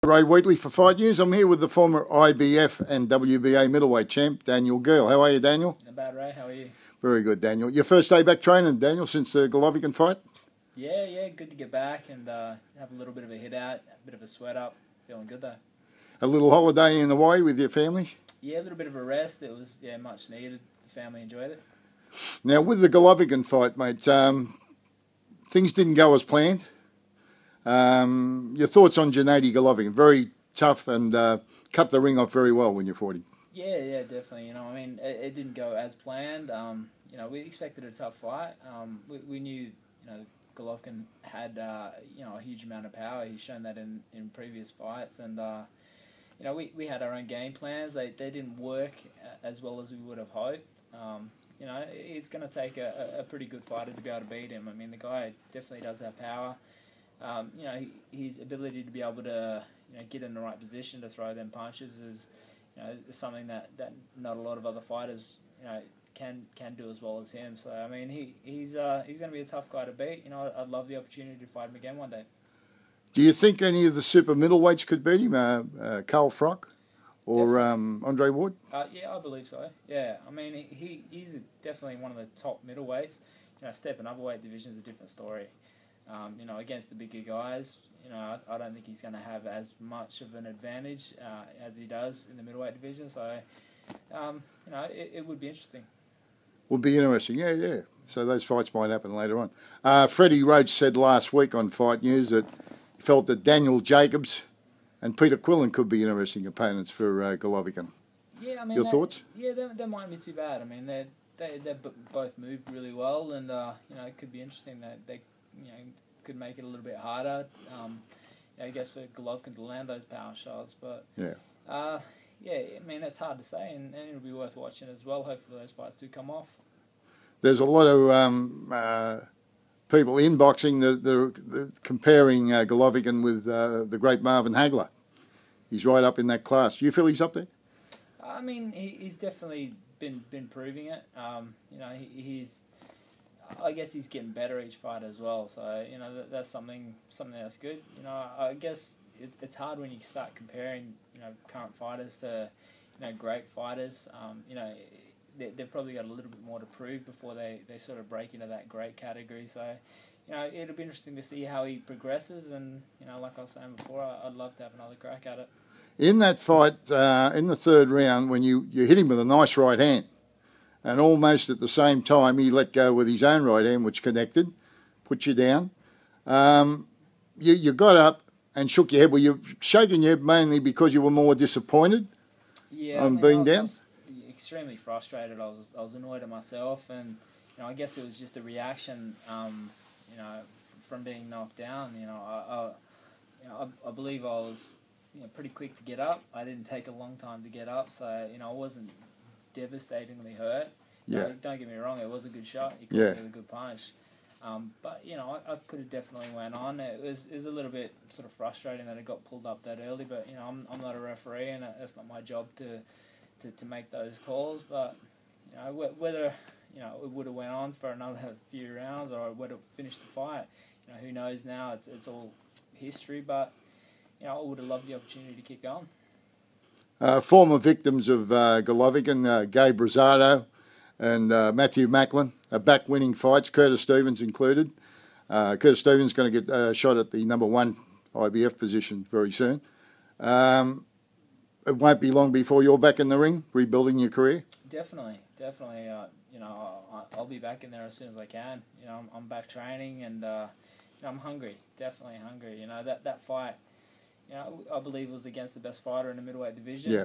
Ray Wheatley for Fight News. I'm here with the former IBF and WBA middleweight champ, Daniel Geale. How are you, Daniel? Not bad, Ray. How are you? Very good, Daniel. Your first day back training, Daniel, since the Golovkin fight? Yeah, good to get back and have a little bit of a hit out, a bit of a sweat up. Feeling good, though. A little holiday in the way with your family? Yeah, a little bit of a rest. It was, much needed. The family enjoyed it. Now, with the Golovkin fight, mate, things didn't go as planned. Your thoughts on Gennady Golovkin? Very tough and cut the ring off very well when you fought him. Yeah, definitely. It didn't go as planned. We expected a tough fight. We knew, Golovkin had, a huge amount of power. He's shown that in previous fights, and we had our own game plans. They didn't work as well as we would have hoped. It's going to take a pretty good fighter to be able to beat him. I mean, the guy definitely does have power. His ability to be able to get in the right position to throw them punches is something that not a lot of other fighters can do as well as him. So I mean he's going to be a tough guy to beat. I'd love the opportunity to fight him again one day. Do you think any of the super middleweights could beat him? Carl Froch or Andre Ward? Yeah, I believe so. Yeah, I mean he's definitely one of the top middleweights. Stepping up a weight division is a different story. Against the bigger guys, I don't think he's going to have as much of an advantage as he does in the middleweight division. So, it would be interesting. Would be interesting, yeah. So those fights might happen later on. Freddie Roach said last week on Fight News that he felt that Daniel Jacobs and Peter Quillen could be interesting opponents for Golovkin. Yeah, I mean, your thoughts? Yeah, they mightn't be too bad. I mean, they both moved really well, and it could be interesting that they could make it a little bit harder. I guess for Golovkin to land those power shots, but I mean it's hard to say, and it'll be worth watching as well. Hopefully those fights do come off. There's a lot of people in boxing that are comparing Golovkin with the great Marvin Hagler. He's right up in that class. Do you feel he's up there? I mean, he's definitely been proving it. I guess he's getting better each fight as well. So that's something that's good. I guess it's hard when you start comparing current fighters to great fighters. They've probably got a little bit more to prove before they sort of break into that great category. So it'll be interesting to see how he progresses. And like I was saying before, I'd love to have another crack at it. In that fight, in the third round, when you hit him with a nice right hand, and almost at the same time he let go with his own right hand, which connected, put you down. You got up and shook your head. Were you shaking your head mainly because you were more disappointed on being down? I was extremely frustrated. I was annoyed at myself, and I guess it was just a reaction, from being knocked down. I believe I was pretty quick to get up. I didn't take a long time to get up, so I wasn't devastatingly hurt. Yeah. Don't get me wrong, it was a good shot. He could have hit a good punch. But I could have definitely went on. It was a little bit sort of frustrating that it got pulled up that early. But I'm not a referee, and that's not my job to make those calls. But whether it would have went on for another few rounds or would have finished the fight, who knows now? It's all history. But I would have loved the opportunity to keep going. Former victims of Golovkin, Gabe Rosado and Matthew Macklin, are back winning fights, Curtis Stevens included. Curtis Stevens is going to get shot at the #1 IBF position very soon. It won't be long before you're back in the ring, rebuilding your career. Definitely. I'll be back in there as soon as I can. I'm back training, and I'm hungry. Definitely hungry. That fight, I believe was against the best fighter in the middleweight division. Yeah.